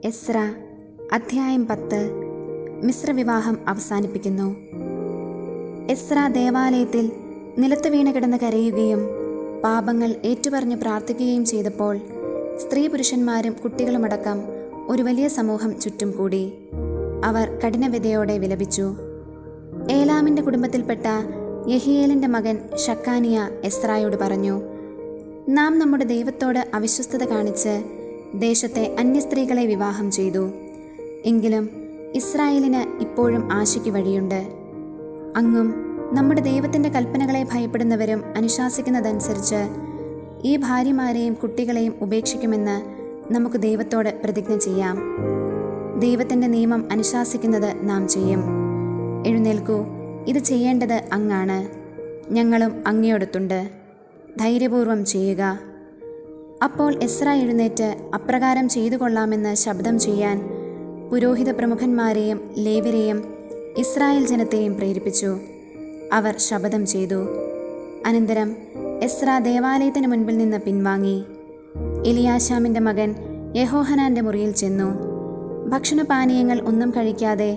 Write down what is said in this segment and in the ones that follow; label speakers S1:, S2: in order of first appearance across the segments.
S1: എസ്ര അധ്യായം 10. മിശ്രവിവാഹം അവസാനിപ്പിക്കുന്നു. എസ്ര ദേവാലയത്തിൽ നിലത്ത് വീണ് കിടന്ന് കരയുകയും പാപങ്ങൾ ഏറ്റുപറഞ്ഞ് പ്രാർത്ഥിക്കുകയും ചെയ്തപ്പോൾ സ്ത്രീ പുരുഷന്മാരും കുട്ടികളുമടക്കം ഒരു വലിയ സമൂഹം ചുറ്റും കൂടി. അവർ കഠിനവ്യതയോടെ വിലപിച്ചു. ഏലാമിൻ്റെ കുടുംബത്തിൽപ്പെട്ട യഹിയേലിൻ്റെ മകൻ ഷക്കാനിയ എസ്രായോട് പറഞ്ഞു, നാം നമ്മുടെ ദൈവത്തോട് അവിശ്വസ്തത കാണിച്ച് ദേശത്തെ അന്യസ്ത്രീകളെ വിവാഹം ചെയ്തു. എങ്കിലും ഇസ്രായേലിന് ഇപ്പോഴും ആശയ്ക്ക് വഴിയുണ്ട്. അങ്ങും നമ്മുടെ ദൈവത്തിൻ്റെ കൽപ്പനകളെ ഭയപ്പെടുന്നവരും അനുശാസിക്കുന്നതനുസരിച്ച് ഈ ഭാര്യമാരെയും കുട്ടികളെയും ഉപേക്ഷിക്കുമെന്ന് നമുക്ക് ദൈവത്തോട് പ്രതിജ്ഞ ചെയ്യാം. ദൈവത്തിൻ്റെ നിയമം അനുശാസിക്കുന്നത് നാം ചെയ്യും. എഴുന്നേൽക്കൂ, ഇത് ചെയ്യേണ്ടത് അങ്ങാണ്. ഞങ്ങളും അങ്ങയോടൊത്തുണ്ട്. ധൈര്യപൂർവം ചെയ്യുക. അപ്പോൾ എസ്ര എഴുന്നേറ്റ് അപ്രകാരം ചെയ്തു കൊള്ളാമെന്ന് ശബ്ദം ചെയ്യാൻ പുരോഹിത പ്രമുഖന്മാരെയും ലേവ്യരെയും ഇസ്രായേൽ ജനത്തെയും പ്രേരിപ്പിച്ചു. അവർ ശപഥം ചെയ്തു. അനന്തരം എസ്ര ദേവാലയത്തിന് മുൻപിൽ നിന്ന് പിൻവാങ്ങി എലിയാശാമിൻ്റെ മകൻ യഹോഹനാൻ്റെ മുറിയിൽ ചെന്നു. ഭക്ഷണപാനീയങ്ങൾ ഒന്നും കഴിക്കാതെ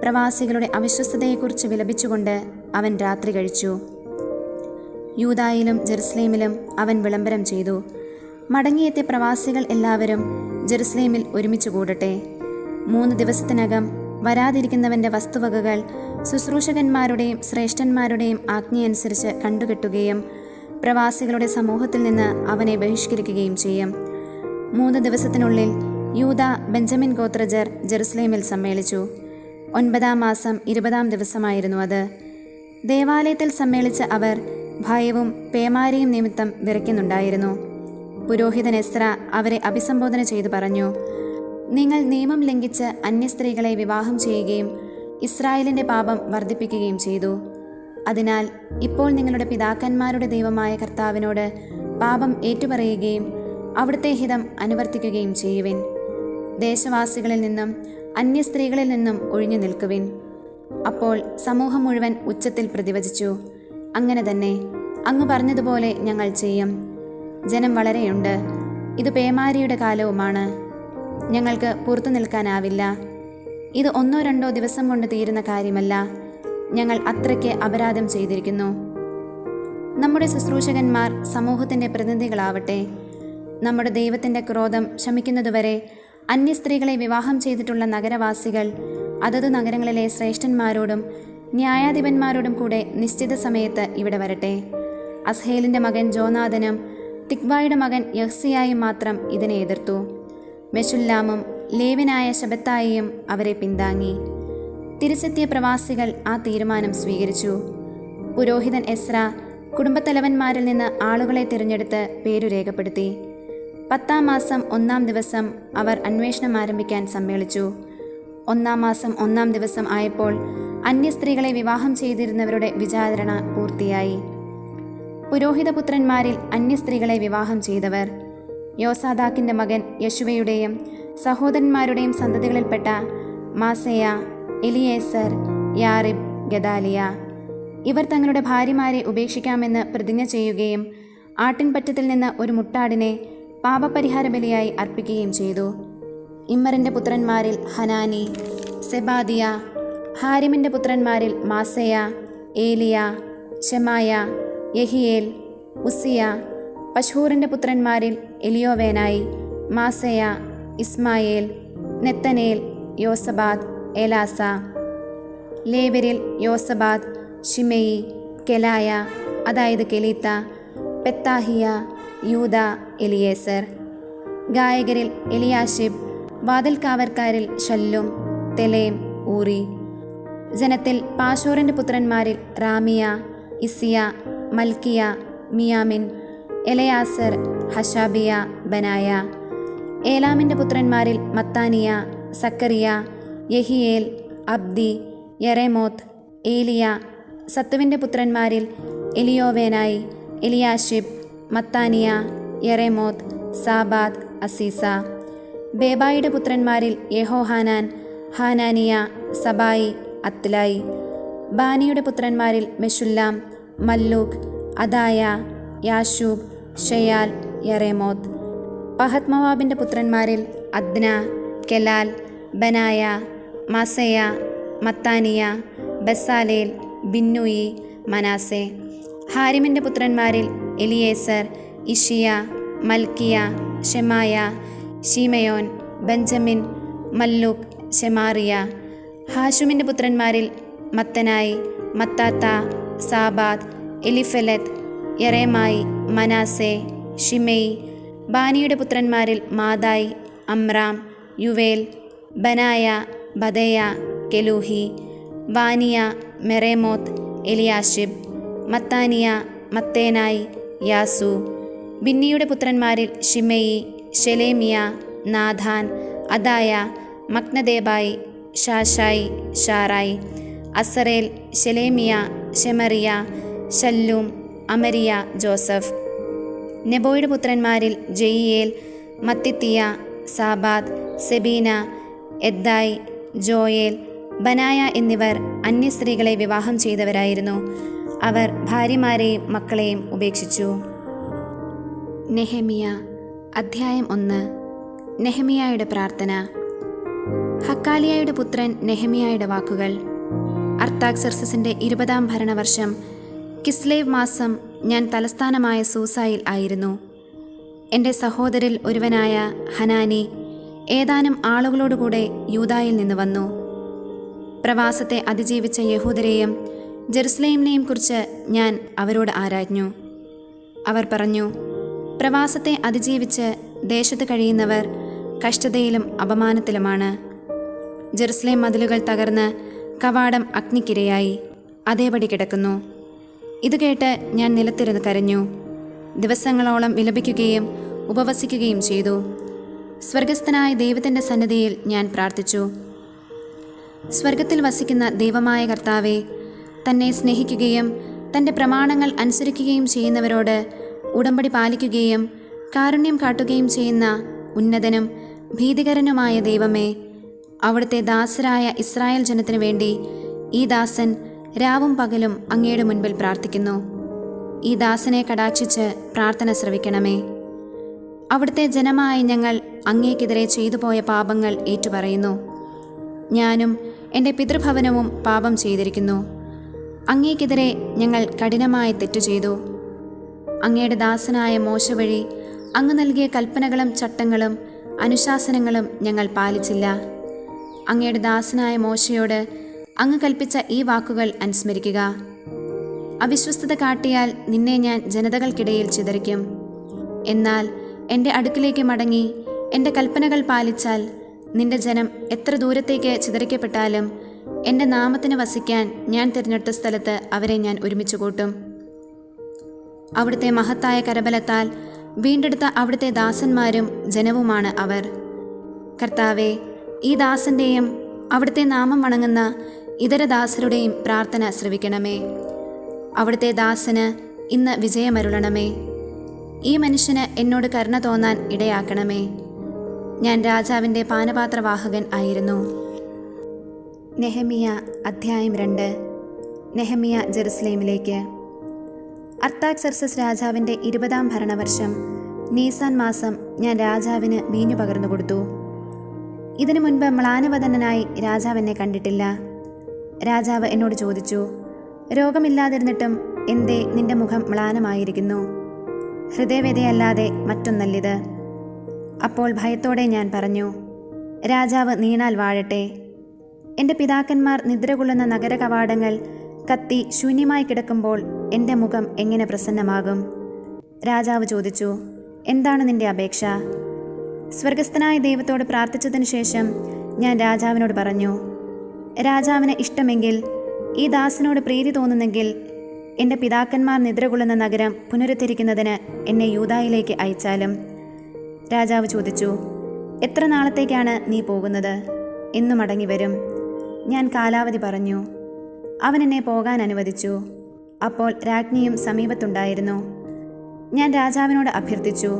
S1: പ്രവാസികളുടെ അവിശ്വസ്തതയെക്കുറിച്ച് വിലപിച്ചുകൊണ്ട് അവൻ രാത്രി കഴിച്ചു. യൂദായിലും ജെറുസലേമിലും അവൻ വിളംബരം ചെയ്തു, മടങ്ങിയെത്തിയ പ്രവാസികൾ എല്ലാവരും ജെറുസലേമിൽ ഒരുമിച്ച് കൂടട്ടെ. 3 ദിവസത്തിനകം വരാതിരിക്കുന്നവൻ്റെ വസ്തുവകകൾ ശുശ്രൂഷകന്മാരുടെയും ശ്രേഷ്ഠന്മാരുടെയും ആജ്ഞയനുസരിച്ച് കണ്ടുകെട്ടുകയും പ്രവാസികളുടെ സമൂഹത്തിൽ നിന്ന് അവനെ ബഹിഷ്കരിക്കുകയും ചെയ്യും. 3 ദിവസത്തിനുള്ളിൽ യൂദ ബെഞ്ചമിൻ ഗോത്രജർ ജെറുസലേമിൽ സമ്മേളിച്ചു. 9-ാം മാസം 20-ാം ദിവസമായിരുന്നു അത്. ദേവാലയത്തിൽ സമ്മേളിച്ച അവർ ഭയവും പേമാരിയും നിമിത്തം വിറയ്ക്കുന്നുണ്ടായിരുന്നു. പുരോഹിതൻ എസ്ര അവരെ അഭിസംബോധന ചെയ്തു പറഞ്ഞു, നിങ്ങൾ നിയമം ലംഘിച്ച് അന്യസ്ത്രീകളെ വിവാഹം ചെയ്യുകയും ഇസ്രായേലിൻ്റെ പാപം വർദ്ധിപ്പിക്കുകയും ചെയ്തു. അതിനാൽ ഇപ്പോൾ നിങ്ങളുടെ പിതാക്കന്മാരുടെ ദൈവമായ കർത്താവിനോട് പാപം ഏറ്റുപറയുകയും അവിടുത്തെ ഹിതം അനുവർത്തിക്കുകയും ചെയ്യുവിൻ. ദേശവാസികളിൽ നിന്നും അന്യസ്ത്രീകളിൽ നിന്നും ഒഴിഞ്ഞു നിൽക്കുവിൻ. അപ്പോൾ സമൂഹം മുഴുവൻ ഉച്ചത്തിൽ പ്രതിവചിച്ചു, അങ്ങനെ തന്നെ, അങ്ങ് പറഞ്ഞതുപോലെ ഞങ്ങൾ ചെയ്യും. ജനം വളരെയുണ്ട്. ഇത് പേമാരിയുടെ കാലവുമാണ്. ഞങ്ങൾക്ക് പുറത്തു നിൽക്കാനാവില്ല. ഇത് 1-2 ദിവസം കൊണ്ട് തീരുന്ന കാര്യമല്ല. ഞങ്ങൾ അത്രയ്ക്ക് അപരാധം ചെയ്തിരിക്കുന്നു. നമ്മുടെ ശുശ്രൂഷകന്മാർ സമൂഹത്തിൻ്റെ പ്രതിനിധികളാവട്ടെ. നമ്മുടെ ദൈവത്തിൻ്റെ ക്രോധം ശമിക്കുന്നതുവരെ അന്യസ്ത്രീകളെ വിവാഹം ചെയ്തിട്ടുള്ള നഗരവാസികൾ അതത് നഗരങ്ങളിലെ ശ്രേഷ്ഠന്മാരോടും ന്യായാധിപന്മാരോടും കൂടെ നിശ്ചിത സമയത്ത് ഇവിടെ വരട്ടെ. അസ്ഹേലിൻ്റെ മകൻ ജോനാഥനും തിക്വായുടെ മകൻ യഹ്സിയായും മാത്രം ഇതിനെ എതിർത്തു. മെശുല്ലാമും ലേവ്യനായ ശബത്തായിയും അവരെ പിന്താങ്ങി. തിരിച്ചെത്തിയ പ്രവാസികൾ ആ തീരുമാനം സ്വീകരിച്ചു. പുരോഹിതൻ എസ്ര കുടുംബത്തലവന്മാരിൽ നിന്ന് ആളുകളെ തിരഞ്ഞെടുത്ത് പേരു രേഖപ്പെടുത്തി. 10-ാം മാസം 1-ാം ദിവസം അവർ അന്വേഷണം ആരംഭിക്കാൻ സമ്മേളിച്ചു. 1-ാം മാസം 1-ാം ദിവസം ആയപ്പോൾ അന്യസ്ത്രീകളെ വിവാഹം ചെയ്തിരുന്നവരുടെ വിചാരണ പൂർത്തിയായി. പുരോഹിതപുത്രന്മാരിൽ അന്യസ്ത്രീകളെ വിവാഹം ചെയ്തവർ യോസാദാക്കിൻ്റെ മകൻ യശുവയുടെയും സഹോദരന്മാരുടെയും സന്തതികളിൽപ്പെട്ട മാസേയ, എലിയേസർ, യാറിബ്, ഗദാലിയ. ഇവർ തങ്ങളുടെ ഭാര്യമാരെ ഉപേക്ഷിക്കാമെന്ന് പ്രതിജ്ഞ ചെയ്യുകയും ആട്ടിൻപറ്റത്തിൽ നിന്ന് ഒരു മുട്ടാടിനെ പാപപരിഹാര ബലിയായി അർപ്പിക്കുകയും ചെയ്തു. ഇമ്മറിൻ്റെ പുത്രന്മാരിൽ ഹനാനി, സെബാദിയ. ഹാരിമിൻ്റെ പുത്രന്മാരിൽ മാസേയ, ഏലിയ, ശെമായ, യഹിയേൽ, ഉസിയ. പശൂറിൻ്റെ പുത്രന്മാരിൽ എലിയോവേനായി, മാസേയ, ഇസ്മായേൽ, നെത്തനേൽ, യോസബാദ്, എലാസ. ലേവ്യരിൽ യോസബാദ്, ഷിമെയി, കെലായ, അതായത് കെലീത്ത, പെത്താഹിയ, യൂദ, എലിയേസർ. ഗായകരിൽ എലിയാശിബ്. വാതിൽക്കാവർക്കാരിൽ ശല്ലും, തെലേം, ഊറി. ജനത്തിൽ പാശൂറിൻ്റെ പുത്രന്മാരിൽ റാമിയ, ഇസിയ, മൽക്കിയ, മിയാമിൻ, എലയാസർ, ഹഷാബിയ, ബനായ. ഏലാമിൻ്റെ പുത്രന്മാരിൽ മത്താനിയ, സക്കറിയ, യഹിയേൽ, അബ്ദി, യെറേമോത്ത്, ഏലിയ. സത്തുവിൻ്റെ പുത്രന്മാരിൽ എലിയോവേനായി, എലിയാശിബ്, മത്താനിയ, യെറേമോത്ത്, സാബാദ്, അസീസ. ബേബായിയുടെ പുത്രന്മാരിൽ യഹോഹാനാൻ, ഹാനാനിയ, സബായി, അത്ലായി. ബാനിയുടെ പുത്രന്മാരിൽ മെശുല്ലാം, മല്ലൂക്ക്, അദായ, യാശൂബ്, ഷെയാൽ, യറേമോത്ത്. പഹത്മവാബിൻ്റെ പുത്രന്മാരിൽ അദ്ന, കെലാൽ, ബനായ, മാസേയ, മത്താനിയ, ബസാലേൽ, ബിന്നൂയി, മനാസെ. ഹാരിമിൻ്റെ പുത്രന്മാരിൽ എലിയേസർ, ഇഷിയ, മൽക്കിയ, ഷെമായ, ശീമയോൻ, ബെഞ്ചമിൻ, മല്ലൂക്ക്, ശെമാറിയ. ഹാഷുമിൻ്റെ പുത്രന്മാരിൽ മത്തനായി, മത്താത്ത, സാബാദ്, എലിഫെലത്ത്, യെറേമായി, മനാസെ, ഷിമെയി. ബാനിയുടെ പുത്രന്മാരിൽ മാദായി, അമ്രാം, യുവേൽ, ബനായ, ബദയ, കെലൂഹി. വാനിയ, മെറേമോത്ത്, എലിയാഷിബ്. മത്താനിയ, മത്തേനായി, യാസു. ബിന്നിയുടെ പുത്രന്മാരിൽ ഷിമെയി, ഷെലേമിയ, നാഥാൻ, അദായ, മക്നദേബായി, ഷാഷായി, ഷാറായി. അസറേൽ, ഷെലേമിയ, ഷെമറിയ, ശല്ലൂം, അമരിയ, ജോസഫ്. നെബോയുടെ പുത്രന്മാരിൽ ജയിയേൽ, മത്തിത്തിയ, സാബാദ്, സെബീന, എദ്ദായി, ജോയേൽ, ബനായ എന്നിവർ അന്യസ്ത്രീകളെ വിവാഹം ചെയ്തവരായിരുന്നു. അവർ ഭാര്യമാരെയും മക്കളെയും ഉപേക്ഷിച്ചു. നെഹെമിയ അധ്യായം 1. നെഹെമിയായുടെ പ്രാർത്ഥന. ഹക്കാലിയായുടെ പുത്രൻ നെഹെമിയായുടെ വാക്കുകൾ. അർത്താക്സർസിൻ്റെ 20-ാം ഭരണവർഷം കിസ്ലേവ് മാസം ഞാൻ തലസ്ഥാനമായ സൂസായിൽ ആയിരുന്നു. എൻ്റെ സഹോദരിൽ ഒരുവനായ ഹനാനി ഏതാനും ആളുകളോടുകൂടെ യൂദായിൽ നിന്ന് വന്നു. പ്രവാസത്തെ അതിജീവിച്ച യഹൂദരെയും ജെറുസലേമിനെയും കുറിച്ച് ഞാൻ അവരോട് ആരാഞ്ഞു. അവർ പറഞ്ഞു, പ്രവാസത്തെ അതിജീവിച്ച് ദേശത്ത് കഴിയുന്നവർ കഷ്ടതയിലും അപമാനത്തിലുമാണ്. ജെറുസലേം മതിലുകൾ തകർന്ന് കവാടം അഗ്നിക്കിരയായി അതേപടി കിടക്കുന്നു. ഇത് കേട്ട് ഞാൻ നിലത്തിരുന്ന് കരഞ്ഞു. ദിവസങ്ങളോളം വിലപിക്കുകയും ഉപവസിക്കുകയും ചെയ്തു. സ്വർഗസ്ഥനായ ദൈവത്തിൻ്റെ സന്നിധിയിൽ ഞാൻ പ്രാർത്ഥിച്ചു. സ്വർഗത്തിൽ വസിക്കുന്ന ദൈവമായ കർത്താവെ, തന്നെ സ്നേഹിക്കുകയും തൻ്റെ പ്രമാണങ്ങൾ അനുസരിക്കുകയും ചെയ്യുന്നവരോട് ഉടമ്പടി പാലിക്കുകയും കാരുണ്യം കാട്ടുകയും ചെയ്യുന്ന ഉന്നതനും ഭീതികരനുമായ ദൈവമേ, അവിടുത്തെ ദാസരായ ഇസ്രായേൽ ജനത്തിനു വേണ്ടി ഈ ദാസൻ രാവും പകലും അങ്ങയുടെ മുൻപിൽ പ്രാർത്ഥിക്കുന്നു. ഈ ദാസനെ കടാക്ഷിച്ച് പ്രാർത്ഥന ശ്രവിക്കണമേ. അവിടുത്തെ ജനമായ ഞങ്ങൾ അങ്ങേക്കെതിരെ ചെയ്തു പോയ പാപങ്ങൾ ഏറ്റുപറയുന്നു. ഞാനും എൻ്റെ പിതൃഭവനവും പാപം ചെയ്തിരിക്കുന്നു. അങ്ങേക്കെതിരെ ഞങ്ങൾ കഠിനമായ തെറ്റു ചെയ്തു. അങ്ങയുടെ ദാസനായ മോശ വഴി അങ്ങ് നൽകിയ കൽപ്പനകളും ചട്ടങ്ങളും അനുശാസനങ്ങളും ഞങ്ങൾ പാലിച്ചില്ല. അങ്ങയുടെ ദാസനായ മോശയോട് അങ്ങ് കൽപ്പിച്ച ഈ വാക്കുകൾ അനുസ്മരിക്കുക. അവിശ്വസ്തത കാട്ടിയാൽ നിന്നെ ഞാൻ ജനതകൾക്കിടയിൽ ചിതറിക്കും. എന്നാൽ എൻ്റെ അടുക്കിലേക്ക് മടങ്ങി എൻ്റെ കൽപ്പനകൾ പാലിച്ചാൽ നിന്റെ ജനം എത്ര ദൂരത്തേക്ക് ചിതറിക്കപ്പെട്ടാലും എൻ്റെ നാമത്തിന് വസിക്കാൻ ഞാൻ തിരഞ്ഞെടുത്ത സ്ഥലത്ത് അവരെ ഞാൻ ഒരുമിച്ച് കൂട്ടും. അവിടുത്തെ മഹത്തായ കരബലത്താൽ വീണ്ടെടുത്ത അവിടുത്തെ ദാസന്മാരും ജനവുമാണ് അവർ. കർത്താവെ, ഈ ദാസൻ്റെയും അവിടുത്തെ നാമം വണങ്ങുന്ന ഇതര ദാസരുടെയും പ്രാർത്ഥന ശ്രവിക്കണമേ. അവിടുത്തെ ദാസന് ഇന്ന് വിജയമരുളണമേ. ഈ മനുഷ്യന് എന്നോട് കരുണ തോന്നാൻ ഇടയാക്കണമേ. ഞാൻ രാജാവിൻ്റെ പാനപാത്രവാഹകൻ ആയിരുന്നു. നെഹെമിയ അധ്യായം 2. നെഹെമിയ ജെറുസലേമിലേക്ക്. അർത്താക്സർസസ് രാജാവിൻ്റെ 20-ാം ഭരണവർഷം നീസാൻ മാസം ഞാൻ രാജാവിന് വീഞ്ഞു പകർന്നു കൊടുത്തു. ഇതിനു മുൻപ് മ്ലാനവദനനായി രാജാവ് എന്നെ കണ്ടിട്ടില്ല. രാജാവ് എന്നോട് ചോദിച്ചു, രോഗമില്ലാതിരുന്നിട്ടും എന്തേ നിന്റെ മുഖം മ്ലാനമായിരിക്കുന്നു? ഹൃദയവേദയല്ലാതെ മറ്റൊന്നല്ലിത്. അപ്പോൾ ഭയത്തോടെ ഞാൻ പറഞ്ഞു, രാജാവ് നീണാൽ വാഴട്ടെ. എൻ്റെ പിതാക്കന്മാർ നിദ്രകൊള്ളുന്ന നഗര കവാടങ്ങൾ കത്തി ശൂന്യമായി കിടക്കുമ്പോൾ എൻ്റെ മുഖം എങ്ങനെ പ്രസന്നമാകും? രാജാവ് ചോദിച്ചു, എന്താണ് നിന്റെ അപേക്ഷ? സ്വർഗസ്ഥനായ ദൈവത്തോട് പ്രാർത്ഥിച്ചതിന് ശേഷം ഞാൻ രാജാവിനോട് പറഞ്ഞു, രാജാവിന് ഇഷ്ടമെങ്കിൽ, ഈ ദാസനോട് പ്രീതി തോന്നുന്നെങ്കിൽ എൻ്റെ പിതാക്കന്മാർ നിദ്രകൊള്ളുന്ന നഗരം പുനരുദ്ധരിക്കുന്നതിന് എന്നെ യൂദായിലേക്ക് അയച്ചാലും. രാജാവ് ചോദിച്ചു, എത്ര നാളത്തേക്കാണ് നീ പോകുന്നത്? എന്നു മടങ്ങി വരും? ഞാൻ കാലാവധി പറഞ്ഞു. അവൻ എന്നെ പോകാൻ അനുവദിച്ചു. അപ്പോൾ രാജ്ഞിയും സമീപത്തുണ്ടായിരുന്നു. ഞാൻ രാജാവിനോട് അഭ്യർത്ഥിച്ചു,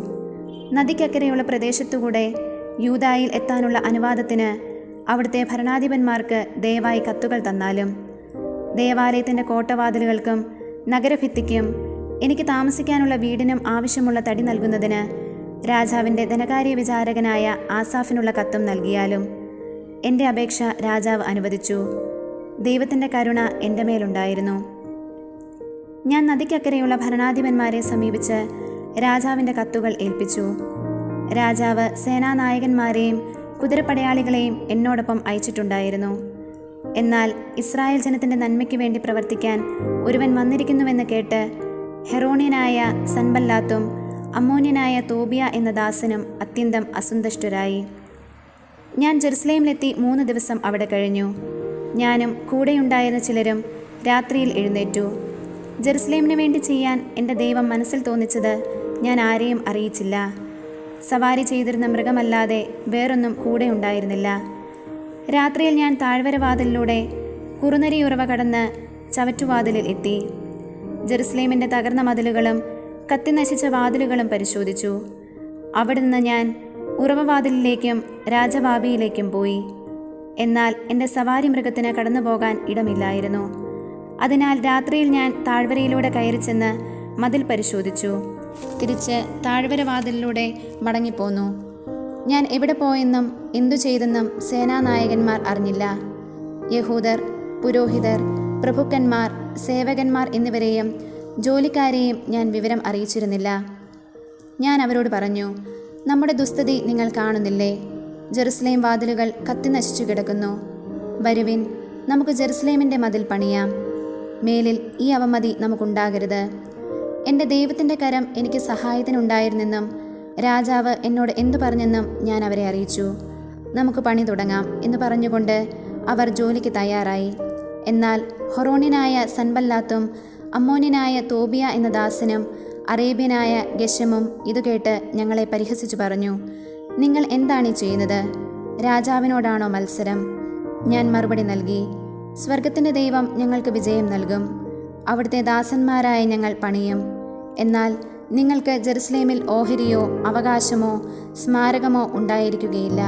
S1: നദിക്കക്കരെയുള്ള പ്രദേശത്തുകൂടെ യൂദായിൽ എത്താനുള്ള അനുവാദത്തിന് അവിടുത്തെ ഭരണാധിപന്മാർക്ക് ദയവായി കത്തുകൾ തന്നാലും. ദേവാലയത്തിൻ്റെ കോട്ടവാതിലുകൾക്കും നഗരഭിത്തിക്കും എനിക്ക് താമസിക്കാനുള്ള വീടിനും ആവശ്യമുള്ള തടി നൽകുന്നതിന് രാജാവിൻ്റെ ധനകാര്യ വിചാരകനായ ആസാഫിനുള്ള കത്തും നൽകിയാലും എൻ്റെ അപേക്ഷ രാജാവ് അനുവദിച്ചു. ദൈവത്തിൻ്റെ കരുണ എൻ്റെ മേലുണ്ടായിരുന്നു. ഞാൻ നദിക്കക്കരെയുള്ള ഭരണാധിപന്മാരെ സമീപിച്ച് രാജാവിൻ്റെ കത്തുകൾ ഏൽപ്പിച്ചു. രാജാവ് സേനാനായകന്മാരെയും കുതിരപ്പടയാളികളെയും എന്നോടൊപ്പം അയച്ചിട്ടുണ്ടായിരുന്നു. എന്നാൽ ഇസ്രായേൽ ജനത്തിൻ്റെ നന്മയ്ക്ക് വേണ്ടി പ്രവർത്തിക്കാൻ ഒരുവൻ വന്നിരിക്കുന്നുവെന്ന് കേട്ട് ഹെറോണ്യനായ സൻബല്ലാത്തും അമ്മോന്യനായ തോബിയ എന്ന ദാസനും അത്യന്തം അസന്തുഷ്ടരായി. ഞാൻ ജെറുസലേമിലെത്തി 3 ദിവസം അവിടെ കഴിഞ്ഞു. ഞാനും കൂടെയുണ്ടായിരുന്ന ചിലരും രാത്രിയിൽ എഴുന്നേറ്റു. ജെറുസലേമിന് വേണ്ടി ചെയ്യാൻ എൻ്റെ ദൈവം മനസ്സിൽ തോന്നിച്ചത് ഞാൻ ആരെയും അറിയിച്ചില്ല. സവാരി ചെയ്തിരുന്ന മൃഗമല്ലാതെ വേറൊന്നും കൂടെ ഉണ്ടായിരുന്നില്ല. രാത്രിയിൽ ഞാൻ താഴ്വരവാതിലിലൂടെ കുറുനരിയുറവ കടന്ന് ചവറ്റുവാതിലിൽ എത്തി. ജെറുസലേമിൻ്റെ തകർന്ന മതിലുകളും കത്തിനശിച്ച വാതിലുകളും പരിശോധിച്ചു. അവിടെ നിന്ന് ഞാൻ ഉറവവാതിലിലേക്കും രാജവാപിയിലേക്കും പോയി. എന്നാൽ എൻ്റെ സവാരി മൃഗത്തിന് കടന്നു പോകാൻ ഇടമില്ലായിരുന്നു. അതിനാൽ രാത്രിയിൽ ഞാൻ താഴ്വരയിലൂടെ കയറി ചെന്ന് മതിൽ പരിശോധിച്ചു. തിരിച്ച് താഴ്വരവാതിലിലൂടെ മടങ്ങിപ്പോന്നു. ഞാൻ എവിടെ പോയെന്നും എന്തു ചെയ്തെന്നും സേനാനായകന്മാർ അറിഞ്ഞില്ല. യഹൂദർ, പുരോഹിതർ, പ്രഭുക്കന്മാർ, സേവകന്മാർ എന്നിവരെയും ജോലിക്കാരെയും ഞാൻ വിവരം അറിയിച്ചിരുന്നില്ല. ഞാൻ അവരോട് പറഞ്ഞു, നമ്മുടെ ദുസ്ഥിതി നിങ്ങൾ കാണുന്നില്ലേ? ജെറുസലേം വാതിലുകൾ കത്തിനശിച്ചു കിടക്കുന്നു. വരുവിൻ, നമുക്ക് ജെറുസലേമിൻ്റെ മതിൽ പണിയാം. മേലിൽ ഈ അവമതി നമുക്കുണ്ടാകരുത്. എൻ്റെ ദൈവത്തിൻ്റെ കരം എനിക്ക് സഹായത്തിനുണ്ടായിരുന്നെന്നും രാജാവ് എന്നോട് എന്തു പറഞ്ഞെന്നും ഞാൻ അവരെ അറിയിച്ചു. നമുക്ക് പണി തുടങ്ങാം എന്ന് പറഞ്ഞുകൊണ്ട് അവർ ജോലിക്ക് തയ്യാറായി. എന്നാൽ ഹൊറോണ്യനായ സൻബല്ലാത്തും അമ്മോന്യനായ തോബിയ എന്ന ദാസനും അറേബ്യനായ ഗെശമും ഇത് കേട്ട് ഞങ്ങളെ പരിഹസിച്ചു പറഞ്ഞു, നിങ്ങൾ എന്താണ് ഈ ചെയ്യുന്നത്? രാജാവിനോടാണോ മത്സരം? ഞാൻ മറുപടി നൽകി, സ്വർഗത്തിൻ്റെ ദൈവം ഞങ്ങൾക്ക് വിജയം നൽകും. അവിടുത്തെ ദാസന്മാരായ ഞങ്ങൾ പണിയും. എന്നാൽ നിങ്ങൾക്ക് ജെറുസലേമിൽ ഓഹരിയോ അവകാശമോ സ്മാരകമോ ഉണ്ടായിരിക്കുകയില്ല.